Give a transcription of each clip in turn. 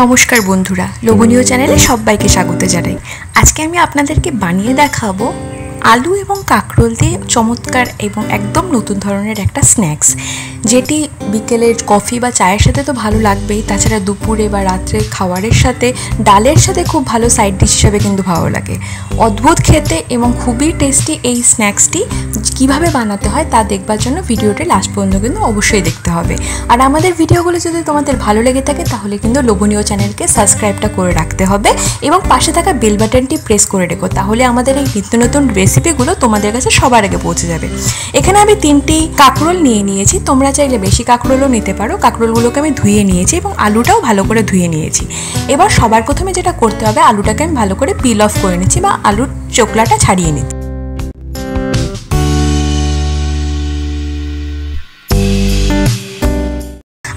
নমস্কার বন্ধুরা, লোভনীয় চ্যানেলে সবাইকে স্বাগত জানাই। আজকে আমি আপনাদেরকে বানিয়ে দেখাবো আলু এবং কাঁকরোল দিয়ে চমৎকার এবং একদম নতুন ধরনের একটা স্ন্যাক্স, যেটি বিকেলের কফি বা চায়ের সাথে তো ভালো লাগবেই, তাছাড়া দুপুরে বা রাত্রে খাবারের সাথে ডালের সাথে খুব ভালো সাইড ডিশ হিসাবে কিন্তু ভালো লাগে। অদ্ভুত খেতে এবং খুবই টেস্টি এই স্ন্যাক্সটি কীভাবে বানাতে হয় তা দেখবার জন্য ভিডিওটি লাস্ট পর্যন্ত কিন্তু অবশ্যই দেখতে হবে। আর আমাদের ভিডিওগুলো যদি তোমাদের ভালো লেগে থাকে তাহলে কিন্তু লোভনীয় চ্যানেলকে সাবস্ক্রাইবটা করে রাখতে হবে এবং পাশে থাকা বেল বাটনটি প্রেস করে রেখো, তাহলে আমাদের এই নিত্য নতুন রেসিপিগুলো তোমাদের কাছে সবার আগে পৌঁছে যাবে। এখানে আমি 3টি কাঁকরোল নিয়ে নিয়েছি, তোমরা চাইলে বেশি কাঁকরোলও নিতে পারো। কাঁকরোলগুলোকে আমি ধুয়ে নিয়েছি এবং আলুটাও ভালো করে ধুয়ে নিয়েছি। এবার সবার প্রথমে যেটা করতে হবে, আলুটাকে আমি ভালো করে পিল অফ করে নিচ্ছি বা আলুর চোকলাটা ছাড়িয়ে নিচ্ছি।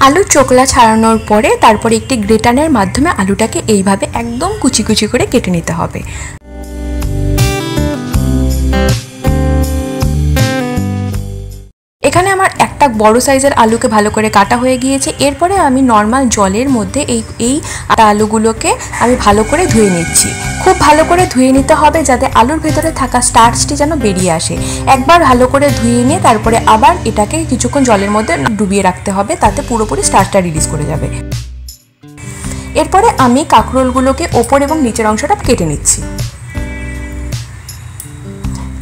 আলুর চোকলা ছাড়ানোর পরে তারপরে একটি গ্রেটারের মাধ্যমে আলুটাকে এইভাবে একদম কুচি কুচি করে কেটে নিতে হবে। এখানে আমার একটা বড় সাইজের আলুকে ভালো করে কাটা হয়ে গিয়েছে। এরপরে আমি নর্মাল জলের মধ্যে এই আলুগুলোকে আমি ভালো করে ধুয়ে নিচ্ছি। খুব ভালো করে ধুয়ে নিতে হবে যাতে আলুর ভেতরে থাকা স্টার্চটি যেন বেরিয়ে আসে। একবার ভালো করে ধুয়ে নিয়ে তারপরে আবার এটাকে কিছুক্ষণ জলের মধ্যে ডুবিয়ে রাখতে হবে, তাতে পুরোপুরি স্টার্চটা রিলিজ করে যাবে। এরপরে আমি কাঁকরোলগুলোকে ওপর এবং নিচের অংশটা কেটে নিচ্ছি।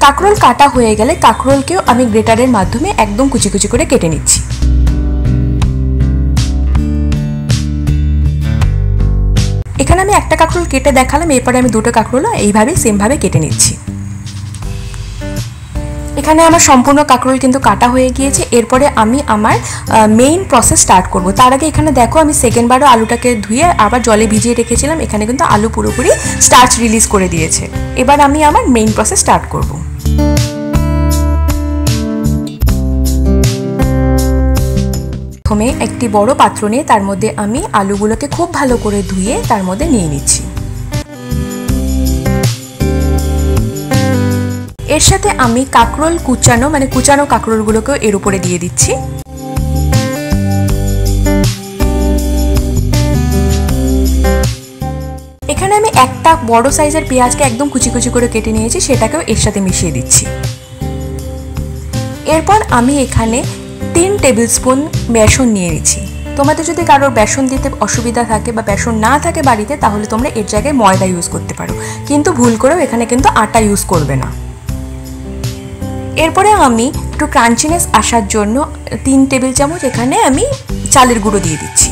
কাঁকরোল কাটা হয়ে গেলে কাঁকরোলকেও আমি গ্রেটারের মাধ্যমে একদম কুচি কুচি করে কেটে নিচ্ছি। এখানে আমি একটা কাঁকরোল কেটে দেখালাম, এরপরে আমি দুটো কাঁকরোলও এইভাবে সেমভাবে কেটে নিচ্ছি। এখানে আমার সম্পূর্ণ কাঁকরোল কিন্তু কাটা হয়ে গিয়েছে। এরপরে আমি আমার মেইন প্রসেস স্টার্ট করব। তার আগে এখানে দেখো আমি সেকেন্ডবারও আলুটাকে ধুয়ে আবার জলে ভিজিয়ে রেখেছিলাম। এখানে কিন্তু আলু পুরোপুরি স্টার্চ রিলিজ করে দিয়েছে। এবার আমি আমার মেইন প্রসেস স্টার্ট করব। প্রথমে একটি বড় পাত্র নিয়ে তার মধ্যে আমি আলুগুলোকে খুব ভালো করে ধুয়ে তার মধ্যে নিয়ে নিচ্ছি। এর সাথে আমি কাঁকরোল কুচানো কাঁকরোলগুলোকেও এর উপরে দিয়ে দিচ্ছি। এখানে আমি একটা বড় সাইজের পেঁয়াজকে একদম কুচি কুচি করে কেটে নিয়েছি, সেটাকেও এর সাথে মিশিয়ে দিচ্ছি। এরপর আমি এখানে 3 টেবিল স্পুন বেসন নিয়ে নিচ্ছি। তোমাদের যদি কারোর বেসন দিতে অসুবিধা থাকে বা বেসন না থাকে বাড়িতে, তাহলে তোমরা এর জায়গায় ময়দা ইউজ করতে পারো, কিন্তু ভুল করেও এখানে কিন্তু আটা ইউজ করবে না। এরপরে আমি একটু ক্রাঞ্চিনেস আসার জন্য 3 টেবিল চামচ এখানে আমি চালের গুঁড়ো দিয়ে দিচ্ছি।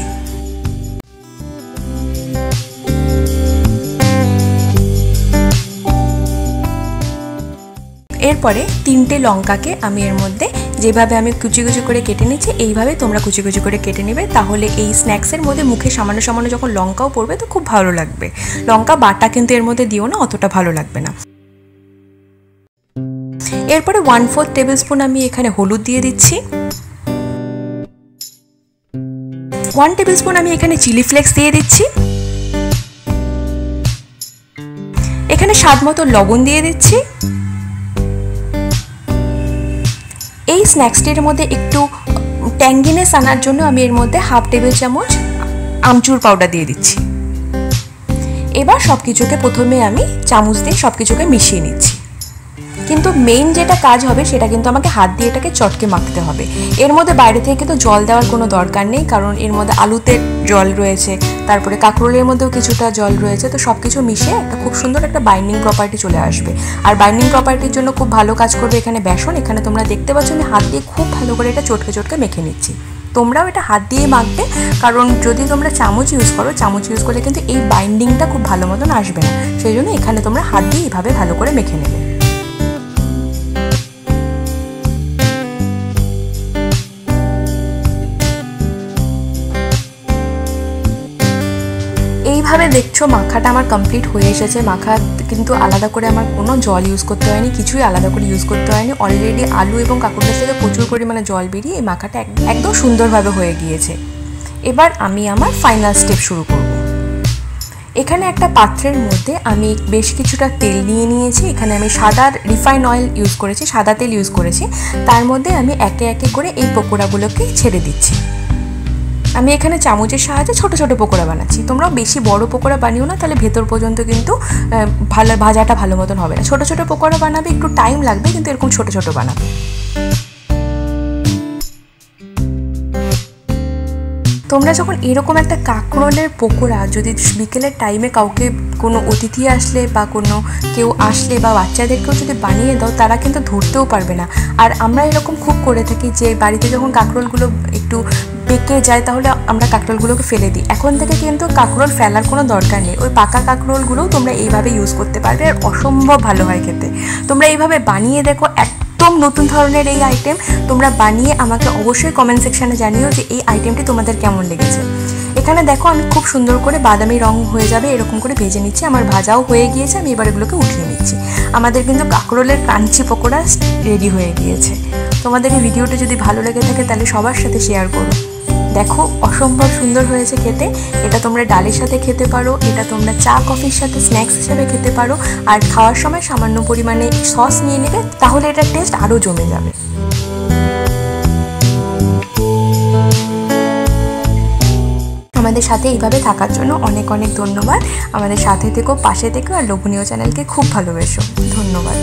এরপরে 3টে লঙ্কাকে আমি এর মধ্যে যেভাবে আমি কুচি কুচি করে কেটে নিচ্ছি, এইভাবে তোমরা কুচি কুচি করে কেটে নেবে, তাহলে এই স্ন্যাক্সের মধ্যে মুখে সামান্য সামান্য যখন লঙ্কাও পড়বে তো খুব ভালো লাগবে। লঙ্কা বাটা কিন্তু এর মধ্যে দিও না, অতটা ভালো লাগবে না। এরপরে 1/4 টেবিল স্পুন আমি এখানে হলুদ দিয়ে দিচ্ছি। 1 টেবিল স্পুন আমি এখানে চিলি ফ্লেক্স দিয়ে দিচ্ছি। এখানে স্বাদ মতো লবণ দিয়ে দিচ্ছি। এই স্ন্যাক্সটির মধ্যে একটু ট্যাঙ্গিনেস আনার জন্য আমি এর মধ্যে 1/2 টেবিল চামচ আমচুর পাউডার দিয়ে দিচ্ছি। এবার সবকিছুকে প্রথমে আমি চামচ দিয়ে সবকিছুকে মিশিয়ে নিচ্ছি, কিন্তু মেইন যেটা কাজ হবে সেটা কিন্তু আমাকে হাত দিয়ে এটাকে চটকে মাখতে হবে। এর মধ্যে বাইরে থেকে কিন্তু জল দেওয়ার কোনো দরকার নেই, কারণ এর মধ্যে আলুতে জল রয়েছে, তারপরে কাঁকরোলের মধ্যেও কিছুটা জল রয়েছে, তো সব কিছু মিশিয়ে একটা খুব সুন্দর একটা বাইন্ডিং প্রপার্টি চলে আসবে। আর বাইন্ডিং প্রপার্টির জন্য খুব ভালো কাজ করবে এখানে বেসন। এখানে তোমরা দেখতে পাচ্ছ আমি হাত দিয়ে খুব ভালো করে এটা চটকে চটকে মেখে নিচ্ছি। তোমরাও এটা হাত দিয়ে মাখবে, কারণ যদি তোমরা চামচ ইউজ করো, চামচ ইউজ করলে কিন্তু এই বাইন্ডিংটা খুব ভালো মতন আসবে না, সেই জন্য এখানে তোমরা হাত দিয়ে এইভাবে ভালো করে মেখে নেবে। এইভাবে দেখছো মাখাটা আমার কমপ্লিট হয়ে এসেছে। মাখা কিন্তু আলাদা করে আমার কোনো জল ইউজ করতে হয়নি, কিছুই আলাদা করে ইউজ করতে হয়নি। অলরেডি আলু এবং কাঁকরোলের থেকে প্রচুর পরিমাণে জল বেরিয়ে এই মাখাটা একদম সুন্দরভাবে হয়ে গিয়েছে। এবার আমি আমার ফাইনাল স্টেপ শুরু করব। এখানে একটা পাত্রের মধ্যে আমি বেশ কিছুটা তেল নিয়ে নিয়েছি। এখানে আমি সাদা রিফাইন অয়েল ইউজ করেছি, সাদা তেল ইউজ করেছি। তার মধ্যে আমি একে একে করে এই পকোড়াগুলোকে ছেড়ে দিচ্ছি। আমি এখানে চামচের সাহায্যে ছোট ছোট পকোড়া বানাচ্ছি। তোমরাও বেশি বড় পকোড়া বানিও না, তাহলে ভেতর পর্যন্ত কিন্তু ভাজাটা ভালো মতন হবে না। ছোট ছোট পকোড়া বানাবে, একটু টাইম লাগবে, কিন্তু এরকম ছোট ছোট বানাবে। তোমরা যখন এরকম একটা কাঁকরোলের পকোড়া যদি বিকেলের টাইমে কাউকে, কোনো অতিথি আসলে বা কোনো কেউ আসলে বা বাচ্চাদেরকেও যদি বানিয়ে দাও, তারা কিন্তু ধরতেও পারবে না। আর আমরা এরকম খুব করে থাকি যে বাড়িতে যখন কাঁকরোলগুলো একটু পেকে যায় তাহলে আমরা কাঁকরোলগুলোকে ফেলে দিই। এখন থেকে কিন্তু কাঁকরোল ফেলার কোনো দরকার নেই, ওই পাকা কাঁকরোলগুলোও তোমরা এইভাবে ইউজ করতে পারবে, আর অসম্ভব ভালো হয় খেতে। তোমরা এইভাবে বানিয়ে দেখো, একদম নতুন ধরনের এই আইটেম। তোমরা বানিয়ে আমাকে অবশ্যই কমেন্ট সেকশানে জানিও যে এই আইটেমটি তোমাদের কেমন লেগেছে। এখানে দেখো আমি খুব সুন্দর করে বাদামি রং হয়ে যাবে এরকম করে ভেজে নিচ্ছি। আমার ভাজাও হয়ে গিয়েছে, আমি এবার এগুলোকে উঠিয়ে নিচ্ছি। আমাদের কিন্তু কাঁকরোলের ক্রাঞ্চি পকোড়া রেডি হয়ে গিয়েছে। তোমাদের এই ভিডিওটা যদি ভালো লেগে থাকে তাহলে সবার সাথে শেয়ার করো। দেখো অসম্ভব সুন্দর হয়েছে খেতে। এটা তোমরা ডালের সাথে খেতে পারো, এটা তোমরা চা কফির সাথে স্ন্যাক্স হিসেবে খেতে পারো, আর খাওয়ার সময় সামান্য পরিমাণে সস নিয়ে নেবে, তাহলে এটার টেস্ট আরও জমে যাবে। আমাদের সাথে এইভাবে থাকার জন্য অনেক অনেক ধন্যবাদ। আমাদের সাথে থেকো, পাশে থেকো, আর লোভনীয় চ্যানেলকে খুব ভালোবেসো। ধন্যবাদ।